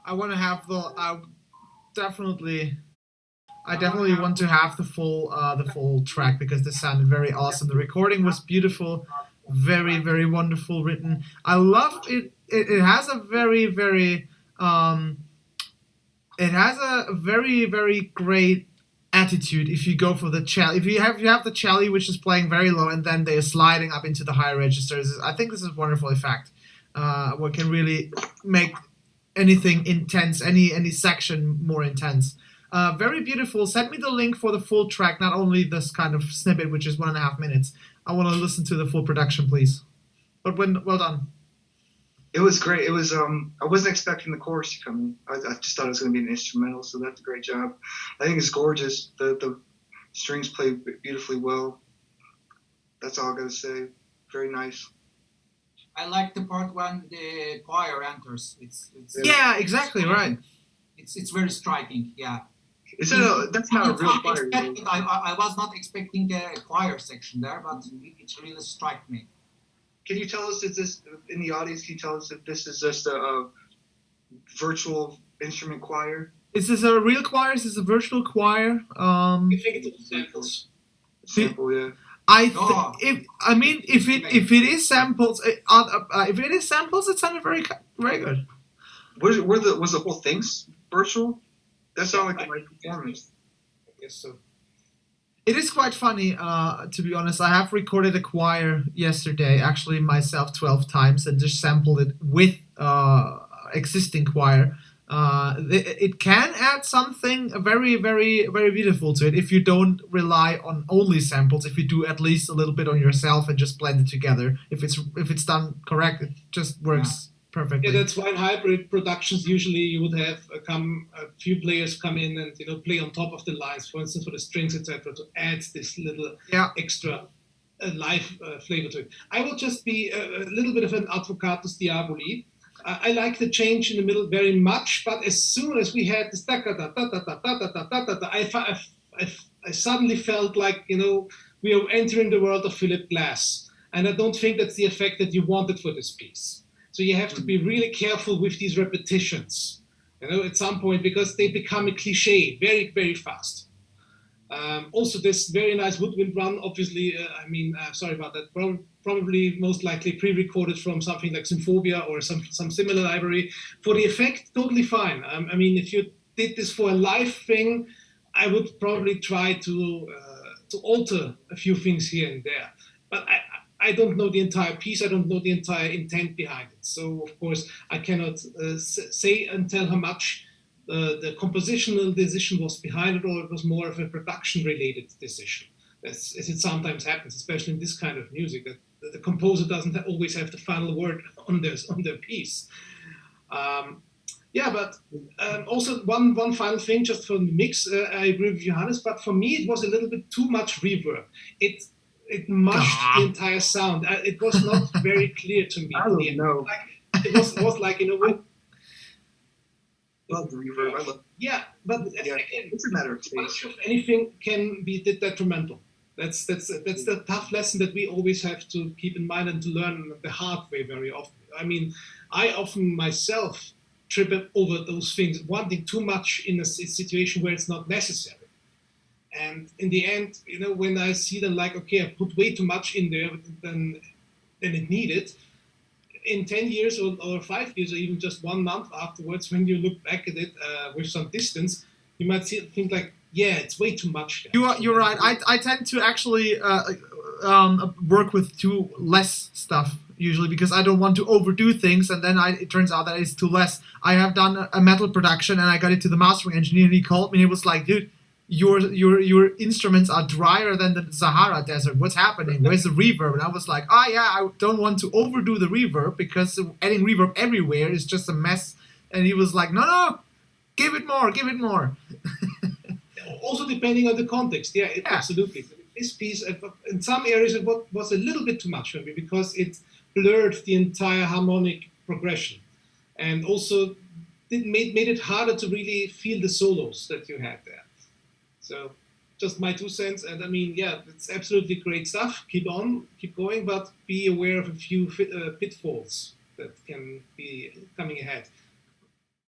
I want to have definitely I definitely want to have the full track because this sounded very awesome. The recording was beautiful, very wonderful written. I love it. It has a um, very great attitude if you go for the cello. If you have the cello which is playing very low and then they're sliding up into the higher registers. I think this is a wonderful effect. What can really make anything intense, any section more intense. Very beautiful. Send me the link for the full track, not only this kind of snippet, which is 1.5 minutes. I want to listen to the full production, please. But well done. It was great. It was I wasn't expecting the chorus to come in. I just thought it was going to be an instrumental, so that's a great job. I think it's gorgeous. The strings play beautifully well. That's all I got to say. Very nice. I like the part when the choir enters. It's yeah, exactly right. It's very striking. Yeah. Is it that's not a real choir. I was not expecting the choir section there, but it really struck me. Can you tell us, is this, in the audience, can you tell us if this is just a virtual instrument choir? Is this a real choir? Is this a virtual choir? I think it's samples. Sample, yeah. If it is samples, it sounded very good. Was the whole thing virtual? That sounded like a live performance. I guess so. It is quite funny, to be honest. I have recorded a choir yesterday, actually myself 12 times, and just sampled it with existing choir. It can add something very beautiful to it if you don't rely on only samples. If you do at least a little bit on yourself and just blend it together. If it's done correct, it just works perfectly. Yeah, that's why in hybrid productions usually you would have a few players come in and play on top of the lines, for instance for the strings, etc., to add this little extra live flavor to it. I will just be a little bit of an advocatus diaboli. I like the change in the middle very much, but as soon as we had this I suddenly felt like we are entering the world of Philip Glass, and I don't think that's the effect that you wanted for this piece. So you have to be really careful with these repetitions, at some point, because they become a cliche very fast. Also, this very nice woodwind run, obviously, sorry about that, probably most likely pre-recorded from something like Symphobia or some similar library. For the effect, totally fine. If you did this for a live thing, I would probably try to alter a few things here and there. But I don't know the entire piece. I don't know the entire intent behind it. So, of course, I cannot say and tell how much the compositional decision was behind it, or it was more of a production-related decision, as it sometimes happens, especially in this kind of music, that the composer doesn't always have the final word on their piece. Yeah, but also one final thing, just for the mix. I agree with Johannes, but for me it was a little bit too much reverb. It mushed the entire sound. It was not very clear to me. I don't know. Like, it was like, you know, Love the reverb. I love. yeah, but Yeah, it's a matter of taste. if anything can be detrimental. That's the tough lesson that we always have to keep in mind and to learn the hard way very often. I mean, I often myself trip over those things, wanting too much in a situation where it's not necessary. And in the end, you know, when I see them like, okay, I put way too much in there than it needed, in 10 years or 5 years or even just 1 month afterwards, when you look back at it with some distance, you might think like, yeah, it's way too much. You're right. I tend to actually work with too less stuff usually because I don't want to overdo things, and then it turns out that it's too less. I have done a metal production, and I got it to the mastering engineer, and he called me and he was like, "Dude, your instruments are drier than the Sahara Desert. What's happening? Where's the reverb?" And I was like, "Ah, yeah, I don't want to overdo the reverb because adding reverb everywhere is just a mess." And he was like, "No, give it more, give it more." Also depending on the context, yeah, absolutely. This piece, in some areas, it was a little bit too much for me because it blurred the entire harmonic progression, and also it made it harder to really feel the solos that you had there. So, just my 2 cents. And I mean, yeah, it's absolutely great stuff. Keep going, but be aware of a few pitfalls that can be coming ahead.